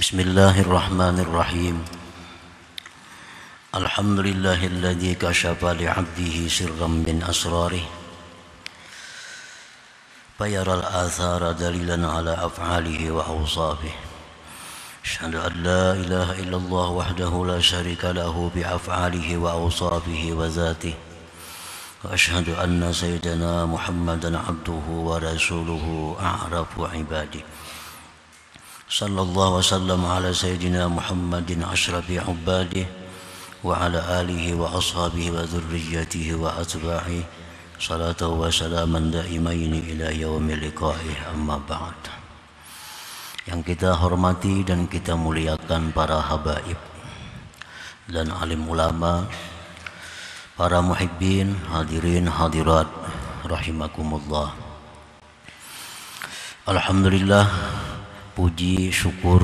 Bismillahirrahmanirrahim. Alhamdulillahilladzi kashafa li'abdihi sirran min asrarih fayaral athara dalilan ala af'alihi wa awsafih. Asyhadu an la ilaha illallah wahdahu la syarika lahu bi af'alihi wa awsafihi wa zatihi. Wa asyhadu anna sayyidana Muhammadan abduhu wa rasuluhu a'rafu ibadihi. Sallallahu wasallam ala sayyidina Muhammadin asrafi ubadihi wa ala alihi wa ashabihi wa dhurriyyatihi wa atba'ihi salatu wa salaman daimaini ila yaumil liqa'ih, amma ba'd. Yang kita hormati dan kita muliakan para habaib dan alim ulama, para muhibbin, hadirin hadirat rahimakumullah. Alhamdulillah, puji syukur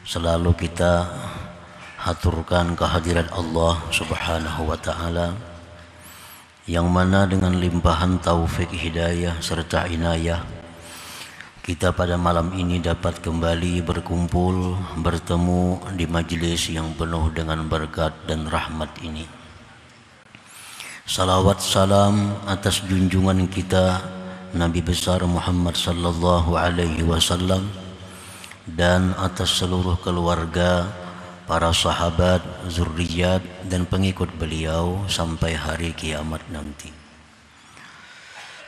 selalu kita haturkan kehadirat Allah Subhanahu wa ta'ala, yang mana dengan limpahan taufik hidayah serta inayah kita pada malam ini dapat kembali berkumpul bertemu di majlis yang penuh dengan berkat dan rahmat ini. Salawat salam atas junjungan kita Nabi besar Muhammad sallallahu alaihi wasallam dan atas seluruh keluarga, para sahabat, zurriyat dan pengikut beliau sampai hari kiamat nanti.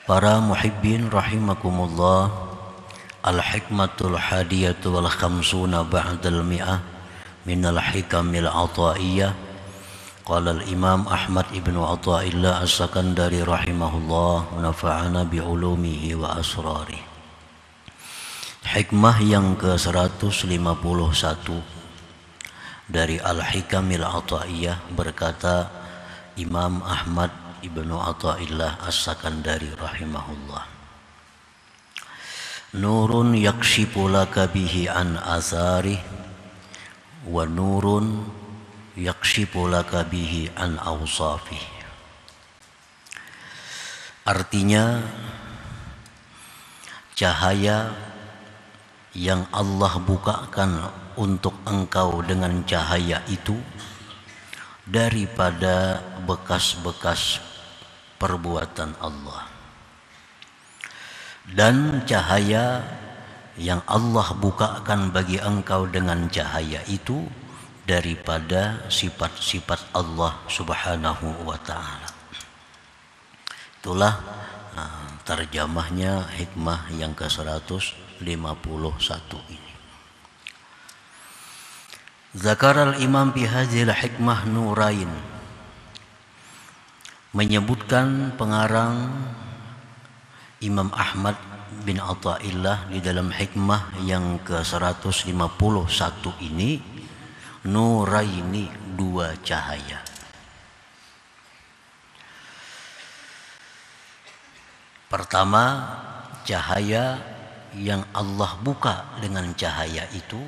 Para muhibbin rahimakumullah, al-hikmatul hadiyatu wal khamsuna ba'dal mi'ah minal hikamil ataiyah. Qala al-Imam Ahmad ibnu Athaillah as-Sakandari rahimahullah, nafa'ana bi'ulumihi wa asrarih. Hikmah yang ke-151 dari Al-Hikamil Athaiyah, berkata Imam Ahmad ibnu Athaillah as-Sakandari rahimahullah, nurun yakshifu laka bihi an atharih wa nurun yakshifu laka bihi an awsafih. Artinya, cahaya yang Allah bukakan untuk engkau dengan cahaya itu daripada bekas-bekas perbuatan Allah, dan cahaya yang Allah bukakan bagi engkau dengan cahaya itu daripada sifat-sifat Allah Subhanahu wa ta'ala. Itulah terjemahnya hikmah yang ke-151 ini. Zakaral imam fi hadhil hikmah nurain. Menyebutkan pengarang Imam Ahmad bin Athaillah di dalam hikmah yang ke-151 ini, nuraini, dua cahaya. Pertama, cahaya yang Allah buka dengan cahaya itu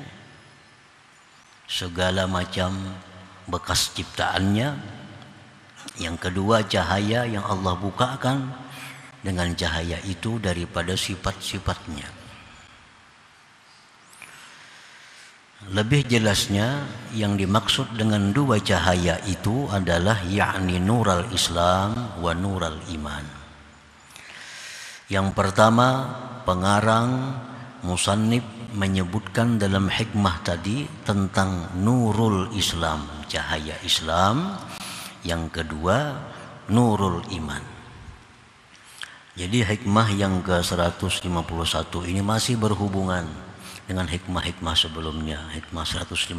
segala macam bekas ciptaannya. Yang kedua, cahaya yang Allah bukakan dengan cahaya itu daripada sifat-sifatnya. Lebih jelasnya, yang dimaksud dengan dua cahaya itu adalah yakni nural Islam wa nural iman. Yang pertama, pengarang musannif menyebutkan dalam hikmah tadi tentang nurul Islam, cahaya Islam. Yang kedua, nurul iman. Jadi hikmah yang ke-151 ini masih berhubungan dengan hikmah-hikmah sebelumnya. Hikmah 150,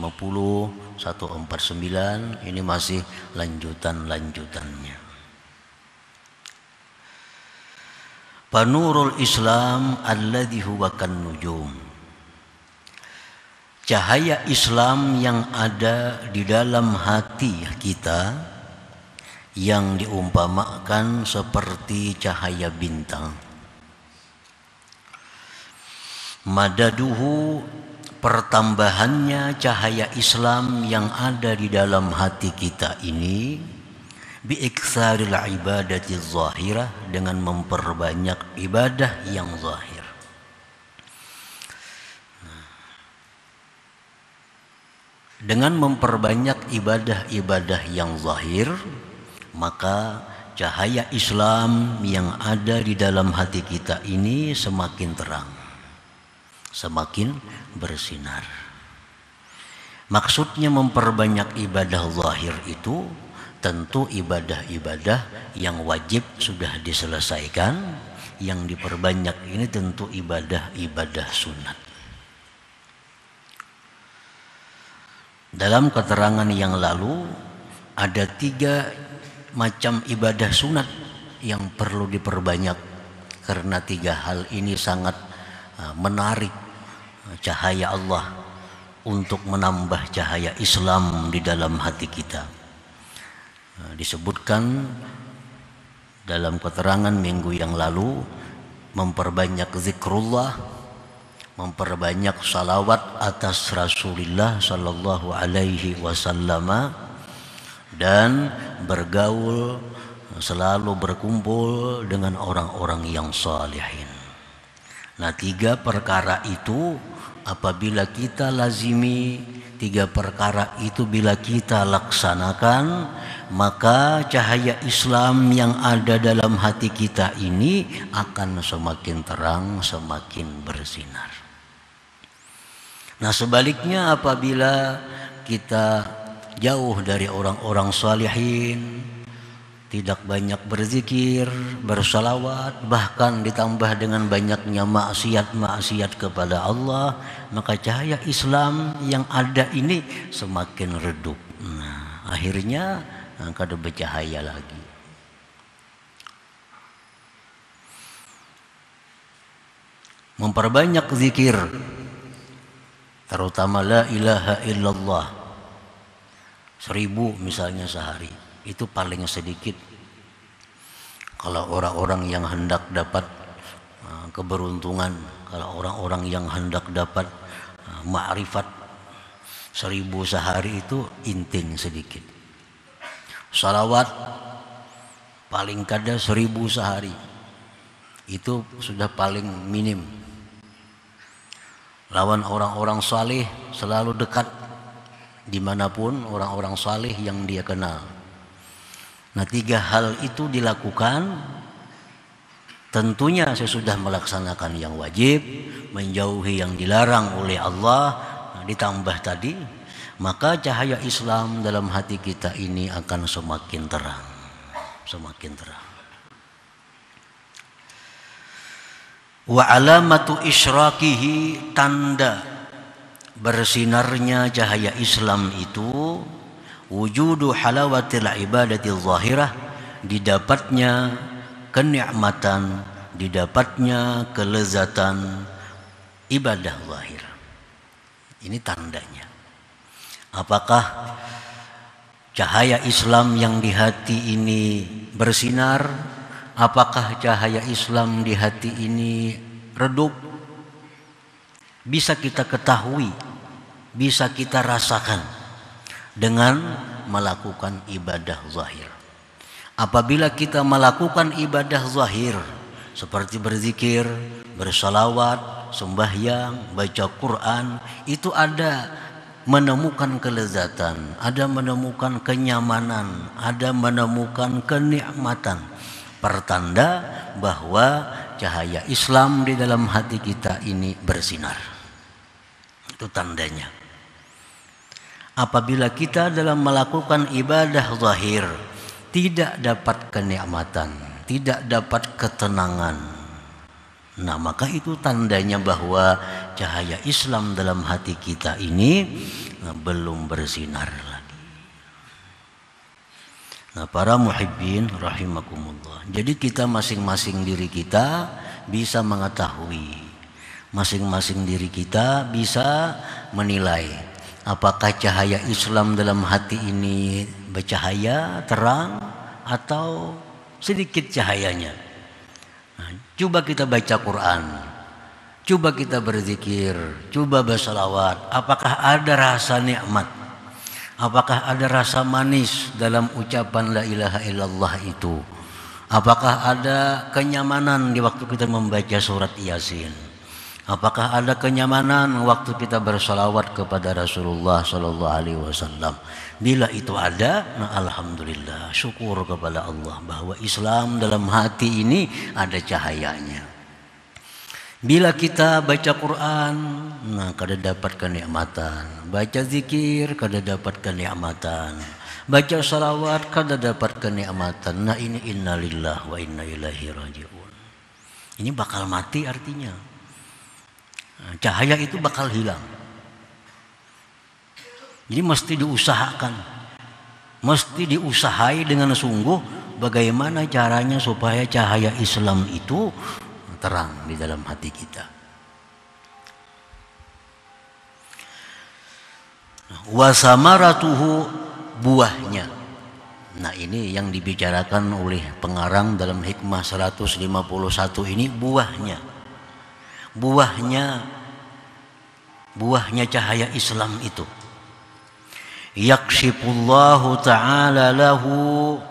149 ini masih lanjutannya. Panurul Islam alladhi huwa kan nujum. Cahaya Islam yang ada di dalam hati kita, yang diumpamakan seperti cahaya bintang. Madaduhu, pertambahannya cahaya Islam yang ada di dalam hati kita ini, biiksaril ibadati zahirah, dengan memperbanyak ibadah yang zahir. Dengan memperbanyak ibadah-ibadah yang zahir, maka cahaya Islam yang ada di dalam hati kita ini semakin terang, semakin bersinar. Maksudnya memperbanyak ibadah zahir itu tentu ibadah-ibadah yang wajib sudah diselesaikan. Yang diperbanyak ini tentu ibadah-ibadah sunat. Dalam keterangan yang lalu ada 3 macam ibadah sunat yang perlu diperbanyak, karena 3 hal ini sangat menarik cahaya Allah untuk menambah cahaya Islam di dalam hati kita. Disebutkan dalam keterangan minggu yang lalu, memperbanyak zikrullah, memperbanyak salawat atas Rasulullah sallallahu alaihi wasallam, dan bergaul, selalu berkumpul dengan orang-orang yang salihin. Nah, 3 perkara itu apabila kita lazimi, 3 perkara itu bila kita laksanakan, maka cahaya Islam yang ada dalam hati kita ini akan semakin terang, semakin bersinar. Nah, sebaliknya apabila kita jauh dari orang-orang salihin, tidak banyak berzikir, bersalawat, bahkan ditambah dengan banyaknya maksiat-maksiat kepada Allah, maka cahaya Islam yang ada ini semakin redup. Nah, akhirnya kada bercahaya lagi. Memperbanyak zikir, terutama la ilaha illallah, 1000 misalnya sehari, itu paling sedikit. Kalau orang-orang yang hendak dapat keberuntungan, kalau orang-orang yang hendak dapat ma'rifat, 1000 sehari itu inting sedikit. Salawat paling kada 1000 sehari, itu sudah paling minim. Lawan orang-orang saleh selalu dekat dimanapun orang-orang saleh yang dia kenal. Nah, 3 hal itu dilakukan, tentunya sesudah melaksanakan yang wajib, menjauhi yang dilarang oleh Allah, ditambah tadi, maka cahaya Islam dalam hati kita ini akan semakin terang, semakin terang. Wa alamatu isyraqihi, tanda bersinarnya cahaya Islam itu, wujudu halawatil ibadati zahirah, didapatnya kenikmatan, didapatnya kelezatan ibadah zahir. Ini tandanya. Apakah cahaya Islam yang di hati ini bersinar? Apakah cahaya Islam di hati ini redup? Bisa kita ketahui, bisa kita rasakan dengan melakukan ibadah zahir. Apabila kita melakukan ibadah zahir seperti berzikir, bersalawat, sembahyang, baca Quran, itu ada menemukan kelezatan, ada menemukan kenyamanan, ada menemukan kenikmatan, pertanda bahwa cahaya Islam di dalam hati kita ini bersinar. Itu tandanya. Apabila kita dalam melakukan ibadah zahir tidak dapat kenikmatan, tidak dapat ketenangan, nah maka itu tandanya bahwa cahaya Islam dalam hati kita ini belum bersinar lagi. Nah, para muhibbin rahimakumullah. Jadi kita masing-masing diri kita bisa mengetahui, masing-masing diri kita bisa menilai apakah cahaya Islam dalam hati ini bercahaya, terang, atau sedikit cahayanya. Nah, coba kita baca Quran, coba kita berzikir, coba bersalawat. Apakah ada rasa nikmat? Apakah ada rasa manis dalam ucapan la ilaha illallah itu? Apakah ada kenyamanan di waktu kita membaca surat Yasin? Apakah ada kenyamanan waktu kita bersolawat kepada Rasulullah Sallallahu Alaihi Wasallam? Bila itu ada, nah alhamdulillah, syukur kepada Allah bahwa Islam dalam hati ini ada cahayanya. Bila kita baca Quran, nah kada dapat kenikmatan. Baca zikir, kada dapat kenikmatan. Baca salawat, kada dapat kenikmatan. Nah ini innalillah wa inna ilaihi raji'un. Ini bakal mati artinya. Cahaya itu bakal hilang. Jadi mesti diusahakan. Mesti diusahai dengan sungguh bagaimana caranya supaya cahaya Islam itu terang di dalam hati kita. Wa samaratuhu, buahnya. Nah ini yang dibicarakan oleh pengarang dalam Hikmah 151 ini, buahnya. Buahnya cahaya Islam itu. Yakshifullahu ta'ala lahu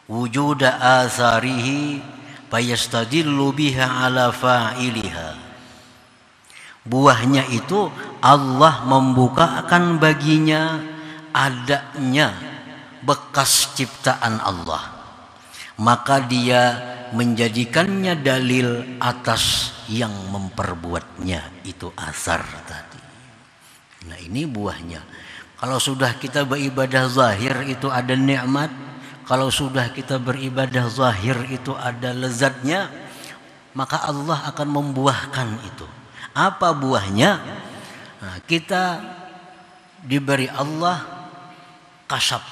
wujuda atharihi fayastadillu biha ala fa'iliha. Buahnya itu Allah membukakan baginya adanya bekas ciptaan Allah, maka dia menjadikannya dalil atas yang memperbuatnya, itu asar tadi. Nah ini buahnya. Kalau sudah kita beribadah zahir itu ada nikmat, kalau sudah kita beribadah zahir itu ada lezatnya, maka Allah akan membuahkan itu. Apa buahnya? Nah, kita diberi Allah kasab,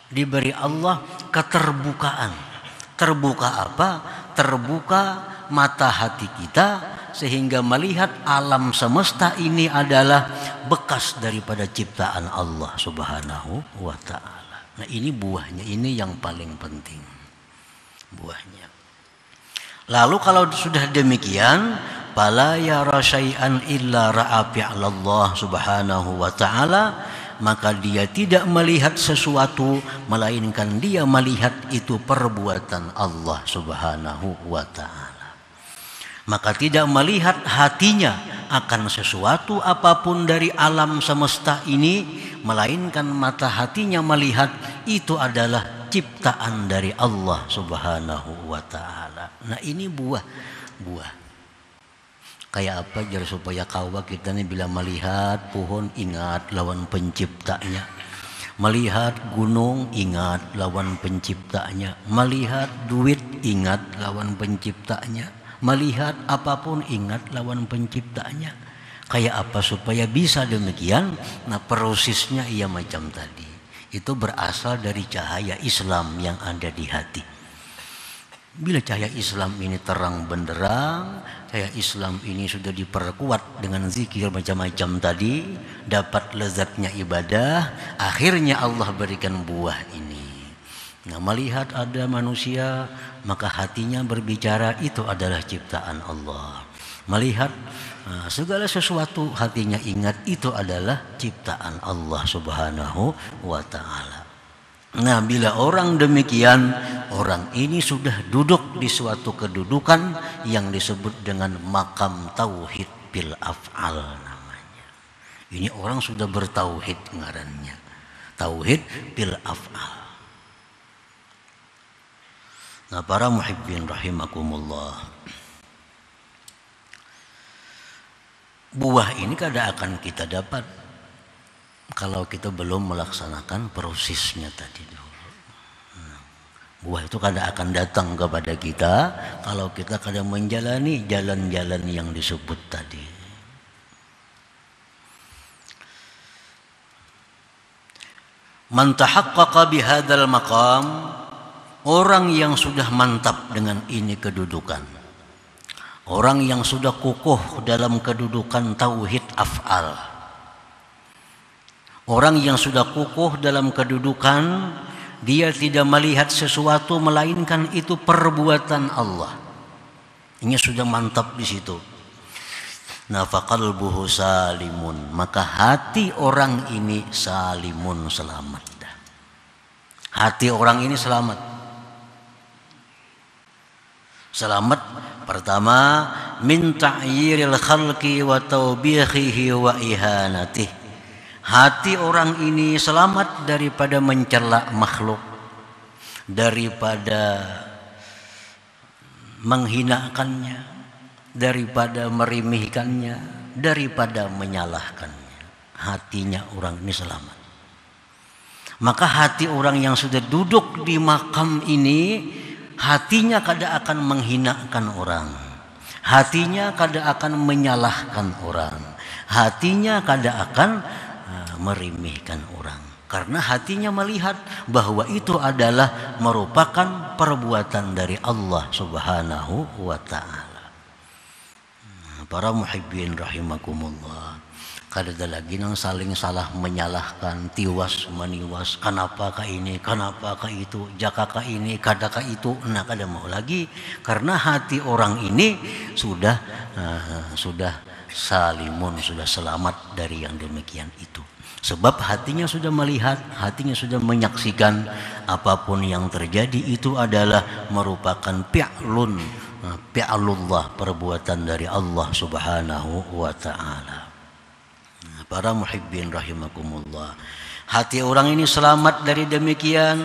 diberi Allah keterbukaan. Terbuka apa? Terbuka mata hati kita sehingga melihat alam semesta ini adalah bekas daripada ciptaan Allah Subhanahu wa ta'ala. Nah ini buahnya, ini yang paling penting, buahnya. Lalu kalau sudah demikian, fala yara syai'an illa ra'a fi'lallah Subhanahu wa ta'ala, maka dia tidak melihat sesuatu melainkan dia melihat itu perbuatan Allah Subhanahu wa ta'ala. Maka tidak melihat hatinya akan sesuatu apapun dari alam semesta ini, melainkan mata hatinya melihat itu adalah ciptaan dari Allah Subhanahu wa ta'ala. Nah ini buah. Kayak apa jar supaya kawa kita nih bila melihat pohon ingat lawan penciptanya, melihat gunung ingat lawan penciptanya, melihat duit ingat lawan penciptanya, melihat apapun ingat lawan penciptanya. Kayak apa supaya bisa demikian? Nah prosesnya ia macam tadi. Itu berasal dari cahaya Islam yang ada di hati. Bila cahaya Islam ini terang benderang, cahaya Islam ini sudah diperkuat dengan zikir macam-macam tadi, dapat lezatnya ibadah, akhirnya Allah berikan buah ini. Nah, melihat ada manusia, maka hatinya berbicara itu adalah ciptaan Allah. Melihat segala sesuatu, hatinya ingat itu adalah ciptaan Allah Subhanahu wa ta'ala. Nah bila orang demikian, orang ini sudah duduk di suatu kedudukan yang disebut dengan makam tauhid bil af'al namanya. Ini orang sudah bertauhid ngarannya, tauhid bil af'al. Nah para muhibbin rahimakumullah, buah ini kada akan kita dapat kalau kita belum melaksanakan prosesnya tadi dulu. Buah itu kada akan datang kepada kita kalau kita kada menjalani jalan-jalan yang disebut tadi. Man tahaqqaqa bihadzal maqam, orang yang sudah mantap dengan ini kedudukan, orang yang sudah kukuh dalam kedudukan tauhid af'al, orang yang sudah kukuh dalam kedudukan dia tidak melihat sesuatu melainkan itu perbuatan Allah. Ini sudah mantap di situ. Nah, faqalbuhu salimun, maka hati orang ini salimun, selamat. Hati orang ini selamat. Selamat pertama min ta'yiril khalqi wa tawbihihi wa ihanatih. Hati orang ini selamat daripada mencela makhluk, daripada menghinakannya, daripada merimihkannya, daripada menyalahkannya. Hatinya orang ini selamat. Maka hati orang yang sudah duduk di makam ini, hatinya kada akan menghinakan orang, hatinya kada akan menyalahkan orang, hatinya kada akan merimihkan orang. Karena hatinya melihat bahwa itu adalah merupakan perbuatan dari Allah Subhanahu wa ta'ala. Para muhibbin rahimakumullah, kada ada lagi nang saling salah menyalahkan, tiwas meniwas, kenapakah ini, kenapakah itu, jakakah ini, kadakah itu. Nah, kada mau lagi, karena hati orang ini sudah salimun, sudah selamat dari yang demikian itu. Sebab hatinya sudah melihat, hatinya sudah menyaksikan apapun yang terjadi itu adalah merupakan fi'lullah, perbuatan dari Allah Subhanahu wa ta'ala. Para muhibbin rahimakumullah, hati orang ini selamat dari demikian.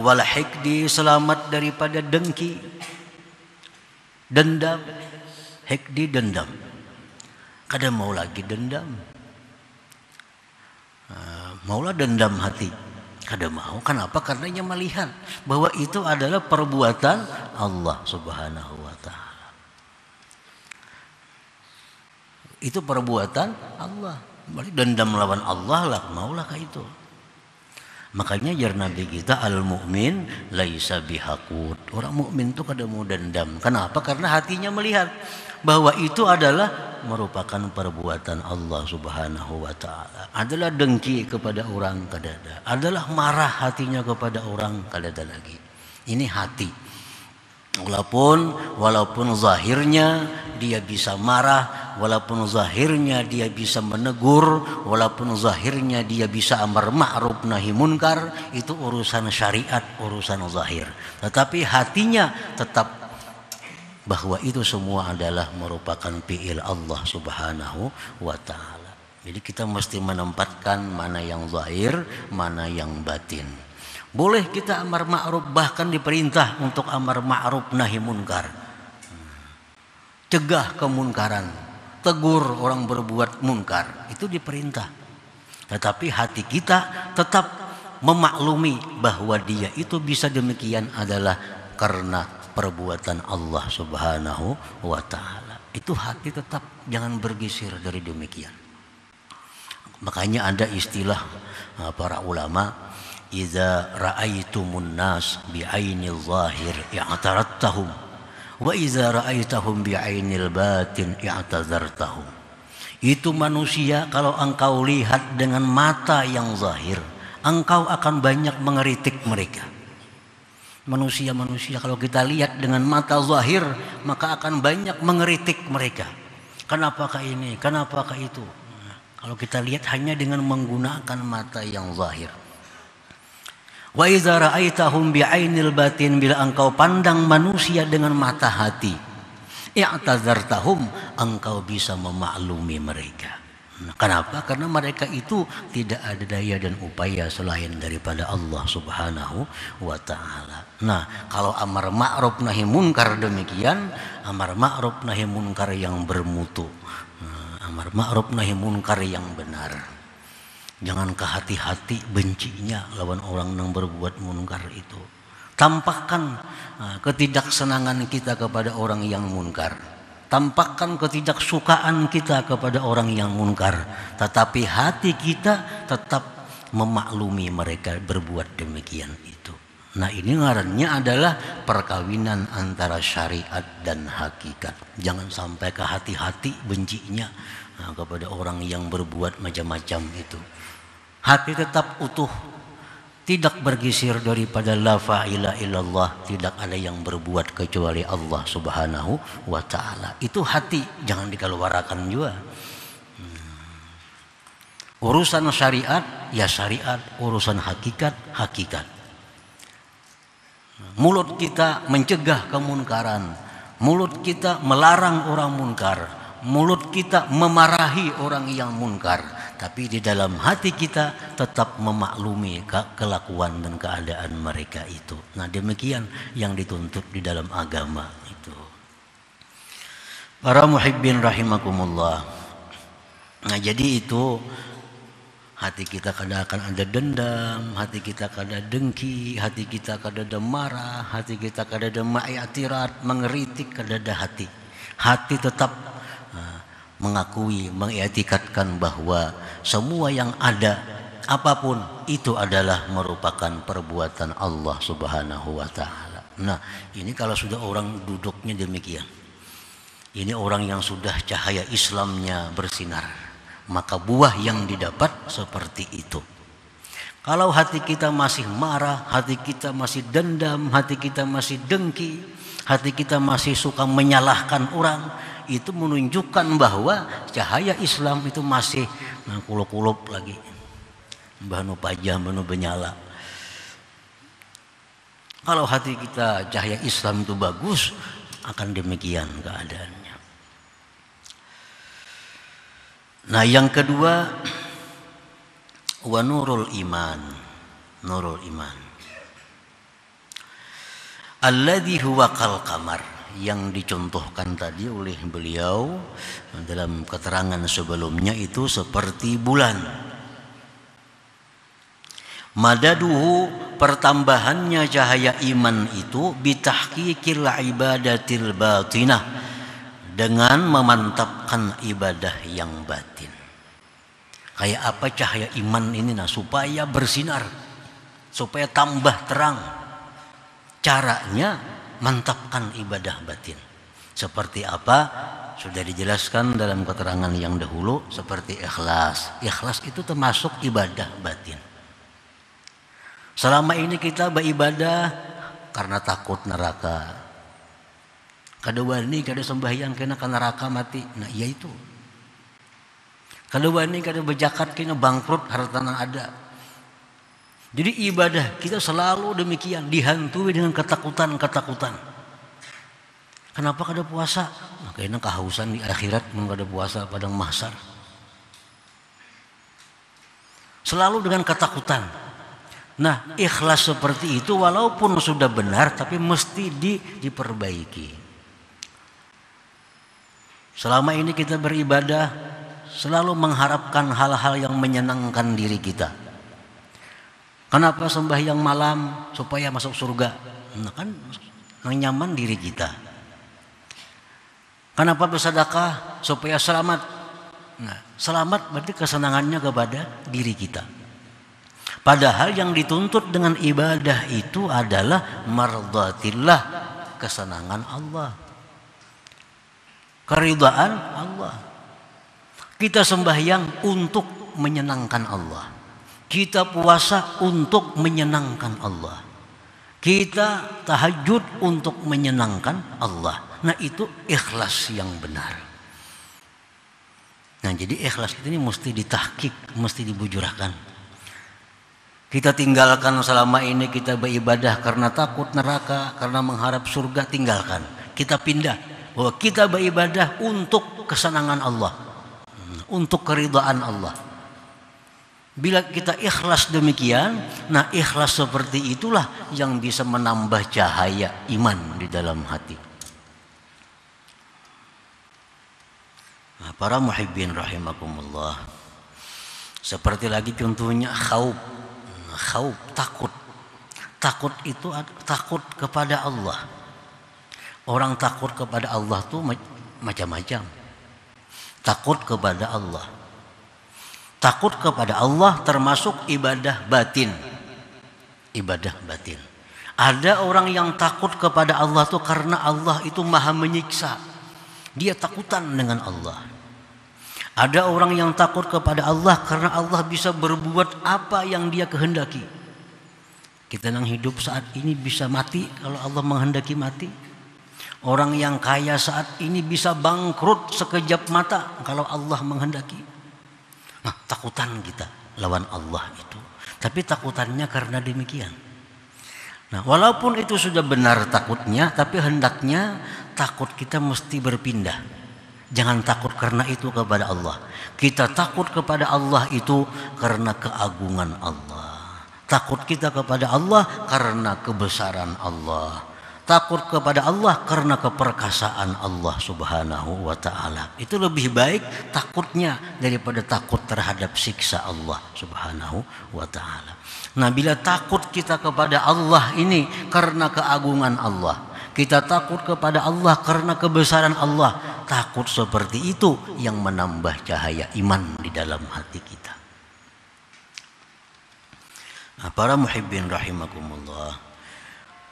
Wal hikdi, selamat daripada dengki, dendam. Hikdi, dendam. Kada mau lagi dendam. Maulah dendam hati, kada mau. Kenapa? Karena ia melihat bahwa itu adalah perbuatan Allah Subhanahu wa ta'ala. Itu perbuatan Allah. Dendam melawan Allah lah, maulah kayak itu. Makanya jar Nabi kita, al-mu'min laisa bihaqud. Orang mukmin itu kada mau dendam. Kenapa? Karena hatinya melihat bahwa itu adalah merupakan perbuatan Allah Subhanahu wa ta'ala. Adalah dengki kepada orang, kada ada. Adalah marah hatinya kepada orang, kada ada lagi. Ini hati. Walaupun zahirnya dia bisa marah, walaupun zahirnya dia bisa menegur, walaupun zahirnya dia bisa amar ma'ruf nahi munkar, itu urusan syariat, urusan zahir. Tetapi hatinya tetap bahwa itu semua adalah merupakan fi'il Allah Subhanahu wa ta'ala. Jadi kita mesti menempatkan mana yang zahir, mana yang batin. Boleh kita amar ma'ruf, bahkan diperintah untuk amar ma'ruf nahi munkar. Cegah kemunkaran, tegur orang berbuat munkar, itu diperintah. Tetapi hati kita tetap memaklumi bahwa dia itu bisa demikian adalah karena perbuatan Allah Subhanahu wa ta'ala. Itu hati tetap jangan bergeser dari demikian. Makanya ada istilah para ulama, idza ra'aitumun nas bi'ainil zahir i'tarattahum wa idza ra'aitahum bi'ainil batin i'tazartahum. Itu manusia kalau engkau lihat dengan mata yang zahir, engkau akan banyak mengeritik mereka. Manusia-manusia kalau kita lihat dengan mata zahir, maka akan banyak mengeritik mereka. Kenapakah ini? Kenapakah itu? Kalau kita lihat hanya dengan menggunakan mata yang zahir. Wa idza ra'aitahum bi'ainil batin, bila engkau pandang manusia dengan mata hati, i'tazartahum, engkau bisa memaklumi mereka. Kenapa? Karena mereka itu tidak ada daya dan upaya selain daripada Allah Subhanahu wa ta'ala. Nah, kalau amar ma'ruf nahi munkar demikian, amar ma'ruf nahi munkar yang bermutu, amar ma'ruf nahi munkar yang benar. Jangan kehati-hati bencinya lawan orang yang berbuat munkar itu. Tampakkan ketidaksenangan kita kepada orang yang munkar. Tampakkan ketidaksukaan kita kepada orang yang munkar, tetapi hati kita tetap memaklumi mereka berbuat demikian itu. Nah, ini ngarannya adalah perkawinan antara syariat dan hakikat. Jangan sampai ke hati-hati bencinya kepada orang yang berbuat macam-macam itu. Hati tetap utuh, tidak bergeser daripada la fa'ila illallah, tidak ada yang berbuat kecuali Allah Subhanahu wa ta'ala. Itu hati, jangan dikeluarkan juga. Urusan syariat, ya syariat. Urusan hakikat, hakikat. Mulut kita mencegah kemunkaran, Mulut kita melarang orang munkar, mulut kita memarahi orang yang munkar, tapi di dalam hati kita tetap memaklumi kelakuan dan keadaan mereka itu. Nah, demikian yang dituntut di dalam agama itu. Para muhibbin rahimakumullah. Nah, jadi itu hati kita kadang akan ada dendam, hati kita kadang dengki, hati kita kadang ada marah, hati kita kadang ada ma'iktirat, mengeritik, kadang ada hati. Hati tetap mengakui, mengiktikadkan bahwa semua yang ada, apapun itu adalah merupakan perbuatan Allah Subhanahu wa ta'ala. Nah, ini kalau sudah orang duduknya demikian, ini orang yang sudah cahaya Islamnya bersinar, maka buah yang didapat seperti itu. Kalau hati kita masih marah, hati kita masih dendam, hati kita masih dengki, hati kita masih suka menyalahkan orang, itu menunjukkan bahwa cahaya Islam itu masih kulup-kulup lagi, banu pajah, banu benyala. Kalau hati kita cahaya Islam itu bagus, akan demikian keadaannya. Nah, yang kedua, wa nurul iman, nurul iman alladzi huwa kal qamar, yang dicontohkan tadi oleh beliau dalam keterangan sebelumnya itu seperti bulan. Madaduhu, pertambahannya cahaya iman itu bitahqiqil ibadatil batinah, dengan memantapkan ibadah yang batin. Kayak apa cahaya iman ini? Nah, supaya bersinar, supaya tambah terang. Caranya mantapkan ibadah batin. Seperti apa? Sudah dijelaskan dalam keterangan yang dahulu, seperti ikhlas. Ikhlas itu termasuk ibadah batin. Selama ini kita beribadah karena takut neraka. Kada wani kada sembahyang kena ke neraka mati. Nah, iya itu. Kada wani kada berzakat kena bangkrut hartana ada. Jadi ibadah kita selalu demikian, dihantui dengan ketakutan-ketakutan. Kenapa kada puasa? Nah, kena kehausan di akhirat mun kada puasa padang mahsyar. Selalu dengan ketakutan. Nah, ikhlas seperti itu walaupun sudah benar tapi mesti diperbaiki. Selama ini kita beribadah selalu mengharapkan hal-hal yang menyenangkan diri kita. Kenapa sembahyang malam? Supaya masuk surga. Nah, kan yang nyaman diri kita. Kenapa bersedekah? Supaya selamat. Nah, selamat berarti kesenangannya kepada diri kita. Padahal yang dituntut dengan ibadah itu adalah mardhatillah, kesenangan Allah, keridhaan Allah. Kita sembahyang untuk menyenangkan Allah. Kita puasa untuk menyenangkan Allah. Kita tahajud untuk menyenangkan Allah. Nah, itu ikhlas yang benar. Nah, jadi ikhlas ini mesti ditahqiq, mesti dibujurkan. Kita tinggalkan selama ini kita beribadah karena takut neraka, karena mengharap surga, tinggalkan. Kita pindah bahwa kita beribadah untuk kesenangan Allah, untuk keridhaan Allah. Bila kita ikhlas demikian, nah ikhlas seperti itulah yang bisa menambah cahaya iman di dalam hati. Nah, para muhibbin rahimakumullah, seperti lagi contohnya khauf. Khauf, takut. Takut itu takut kepada Allah. Orang takut kepada Allah tuh macam-macam. Takut kepada Allah. Takut kepada Allah termasuk ibadah batin. Ibadah batin. Ada orang yang takut kepada Allah tuh karena Allah itu maha menyiksa. Dia takutan dengan Allah. Ada orang yang takut kepada Allah karena Allah bisa berbuat apa yang dia kehendaki. Kita yang hidup saat ini bisa mati kalau Allah menghendaki mati. Orang yang kaya saat ini bisa bangkrut sekejap mata kalau Allah menghendaki. Nah, takutan kita lawan Allah itu. Tapi takutannya karena demikian. Nah, walaupun itu sudah benar takutnya, tapi hendaknya takut kita mesti berpindah. Jangan takut karena itu kepada Allah. Kita takut kepada Allah itu karena keagungan Allah. Takut kita kepada Allah karena kebesaran Allah. Takut kepada Allah karena keperkasaan Allah Subhanahu wa ta'ala. Itu lebih baik takutnya daripada takut terhadap siksa Allah Subhanahu wa ta'ala. Nah, bila takut kita kepada Allah ini karena keagungan Allah, kita takut kepada Allah karena kebesaran Allah, takut seperti itu yang menambah cahaya iman di dalam hati kita. Nah, para muhibbin rahimakumullah,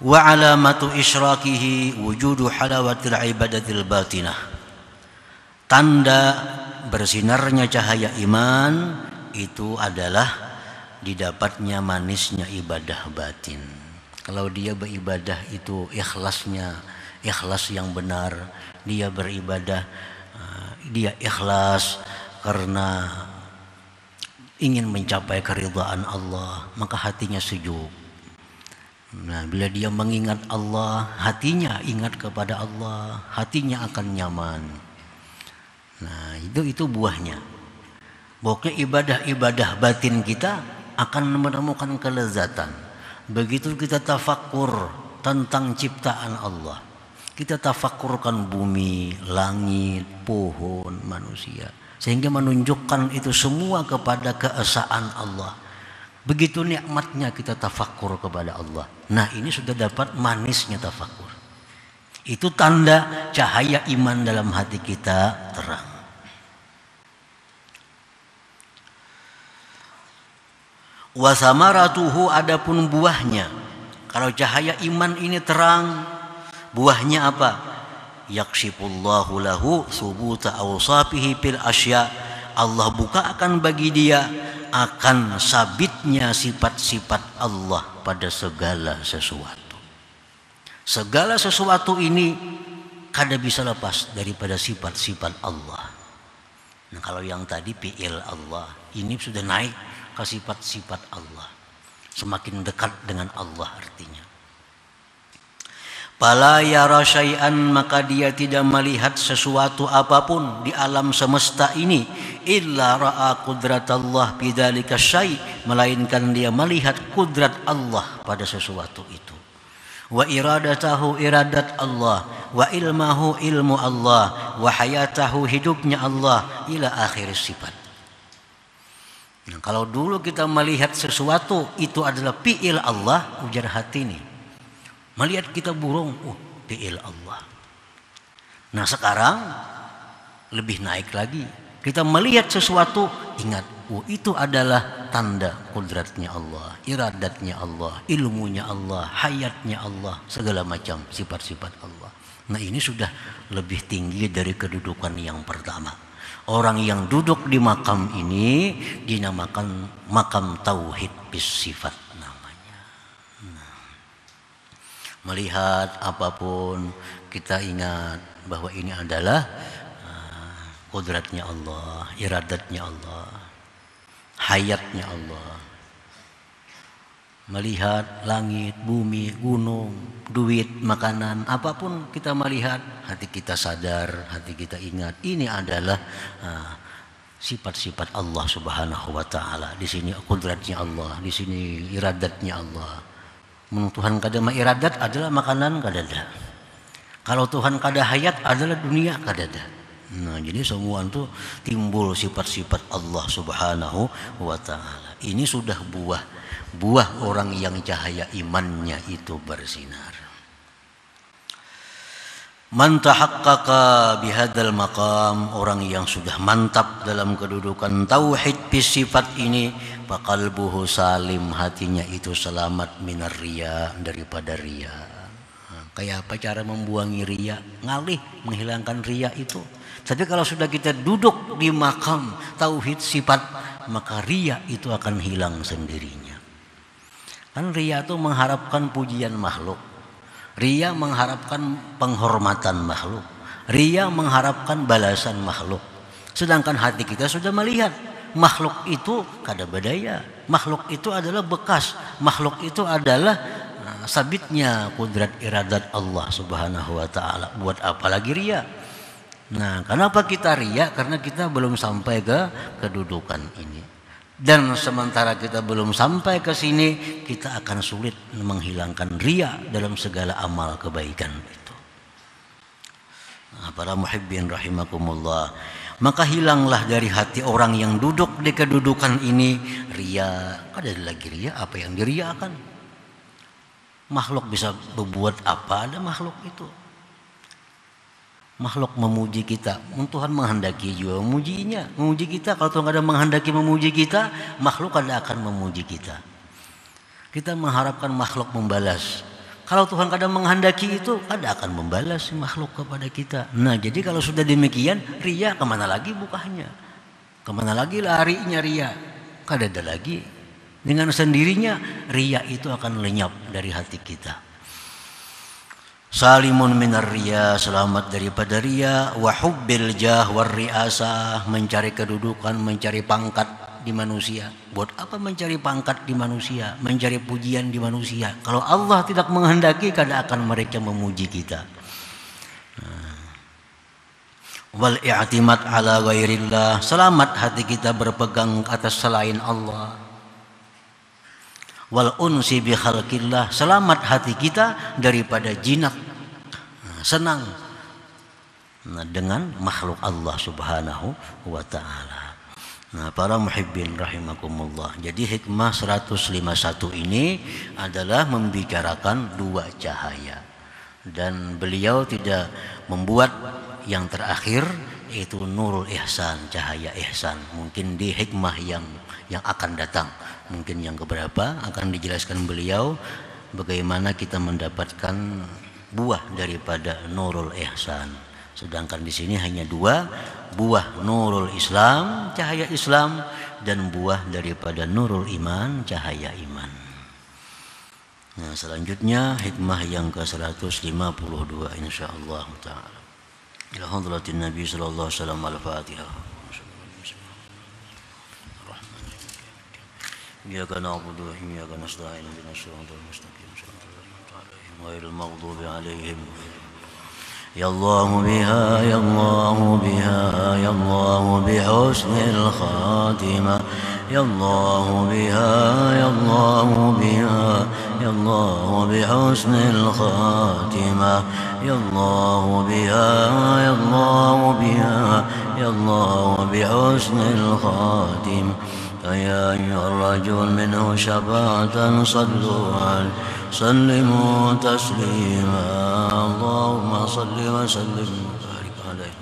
wa alamatu isyrakihi wujudu halawatil ibadatil batinah. Tanda bersinarnya cahaya iman itu adalah didapatnya manisnya ibadah batin. Kalau dia beribadah itu ikhlasnya, ikhlas yang benar, dia beribadah, dia ikhlas karena ingin mencapai keridhaan Allah, maka hatinya sejuk. Nah, bila dia mengingat Allah, hatinya ingat kepada Allah, hatinya akan nyaman. Nah, itu buahnya. Pokoknya ibadah-ibadah batin kita akan menemukan kelezatan. Begitu kita tafakkur tentang ciptaan Allah, kita tafakkurkan bumi, langit, pohon, manusia, sehingga menunjukkan itu semua kepada keesaan Allah. Begitu nikmatnya kita tafakkur kepada Allah. Nah, ini sudah dapat manisnya tafakkur. Itu tanda cahaya iman dalam hati kita terang. Wa samaratuhu, adapun buahnya. Kalau cahaya iman ini terang, buahnya apa? Yakshifullahu lahu subuta awsafihi fil asya. Allah bukakan bagi dia akan sabitnya sifat-sifat Allah pada segala sesuatu. Segala sesuatu ini kada bisa lepas daripada sifat-sifat Allah. Nah, kalau yang tadi fi'il Allah, ini sudah naik ke sifat-sifat Allah, semakin dekat dengan Allah artinya. Fala yara syai'an, maka dia tidak melihat sesuatu apapun di alam semesta ini illa ra'a qudratallah bidzalika syai', melainkan dia melihat kudrat Allah pada sesuatu itu. Wa iradatahu iradat Allah, wa ilmahu ilmu Allah, wa hayatahu hidupnya Allah, ila akhir sifat. Nah, kalau dulu kita melihat sesuatu itu adalah fi'il Allah, ujar hati ini. Melihat kita burung, fi'il Allah. Nah, sekarang lebih naik lagi. Kita melihat sesuatu, ingat, itu adalah tanda kudratnya Allah, iradatnya Allah, ilmunya Allah, hayatnya Allah, segala macam sifat-sifat Allah. Nah, ini sudah lebih tinggi dari kedudukan yang pertama. Orang yang duduk di makam ini dinamakan makam tauhid bis sifat namanya. Nah, melihat apapun kita ingat bahwa ini adalah kudratnya Allah, iradatnya Allah, hayatnya Allah. Melihat langit, bumi, gunung, duit, makanan, apapun kita melihat, hati kita sadar, hati kita ingat, ini adalah sifat-sifat Allah Subhanahu wa ta'ala. Di sini kudratnya Allah, di sini iradatnya Allah. Tuhan kada iradat adalah makanan kada ada. Kalau Tuhan kada hayat adalah dunia kada ada. Nah, jadi semua itu timbul sifat-sifat Allah Subhanahu wa ta'ala. Ini sudah buah orang yang cahaya imannya itu bersinar. Man tahaqqaqa bihadzal maqam, orang yang sudah mantap dalam kedudukan tauhid bis sifat ini, faqalbuhu salim, hatinya itu selamat minar riya, daripada riya. Kayak apa cara membuangi riya? Ngalih, menghilangkan riya itu. Tapi kalau sudah kita duduk di makam tauhid sifat, maka riya itu akan hilang sendirinya. Kan riya itu mengharapkan pujian makhluk, riya mengharapkan penghormatan makhluk, riya mengharapkan balasan makhluk. Sedangkan hati kita sudah melihat makhluk itu kada berdaya, makhluk itu adalah bekas, makhluk itu adalah sabitnya kudrat iradat Allah Subhanahu wa taala. Buat apa lagi riya? Nah, kenapa kita riya? Karena kita belum sampai ke kedudukan ini. Dan sementara kita belum sampai ke sini, kita akan sulit menghilangkan riya dalam segala amal kebaikan itu. Nah, para muhibbin rahimakumullah, maka hilanglah dari hati orang yang duduk di kedudukan ini riya. Ada lagi riya, apa yang diriakan? Makhluk bisa berbuat apa? Ada makhluk itu. Makhluk memuji kita, Tuhan menghendaki juga memuji kita. Kalau Tuhan ada menghendaki memuji kita, makhluk tidak akan memuji kita. Kita mengharapkan makhluk membalas. Kalau Tuhan kadang menghendaki itu, ada akan membalas makhluk kepada kita. Nah, jadi kalau sudah demikian, riya kemana lagi bukanya? Kemana lagi larinya riya? Kada ada lagi. Dengan sendirinya riya itu akan lenyap dari hati kita. Salimun minar riya, selamat daripada riya. Wa hubbil jah war riasah, mencari kedudukan, mencari pangkat di manusia. Buat apa mencari pangkat di manusia, mencari pujian di manusia? Kalau Allah tidak menghendaki, kada akan mereka memuji kita. Wal i'timad ala ghairillah, selamat hati kita berpegang atas selain Allah. Wal unsi bi khalqillah, selamat hati kita daripada jinak, senang dengan makhluk Allah Subhanahu wa taala. Nah, para muhibbin rahimakumullah. Jadi hikmah 151 ini adalah membicarakan dua cahaya. Dan beliau tidak membuat yang terakhir yaitu nurul ihsan, cahaya ihsan. Mungkin di hikmah yang akan datang, mungkin yang keberapa akan dijelaskan beliau bagaimana kita mendapatkan buah daripada nurul ihsan. Sedangkan di sini hanya dua, buah nurul Islam, cahaya Islam, dan buah daripada nurul iman, cahaya iman. Nah, selanjutnya hikmah yang ke-152 insyaallah taala. Ila hadratin Nabi sallallahu alaihi wasallam, al-Fatihah. Iyyaka na'budu wa iyyaka nasta'in, ihdinas siratal mustaqim, siratal ladzina an'amta 'alaihim ghairil maghdubi 'alaihim. Ya Allah biha, ya Allah biha, ya Allah bihusnil khatimah. Ya Allah biha, ya Allah biha, ya Allah bihusnil khatimah. Ya Allah biha, ya Allah biha, ya Allah bihusnil khatimah. يا أيها الرجل منه شفاعة صلوا عليه سلموا تسليما اللهم صل وسلم وبارك عليه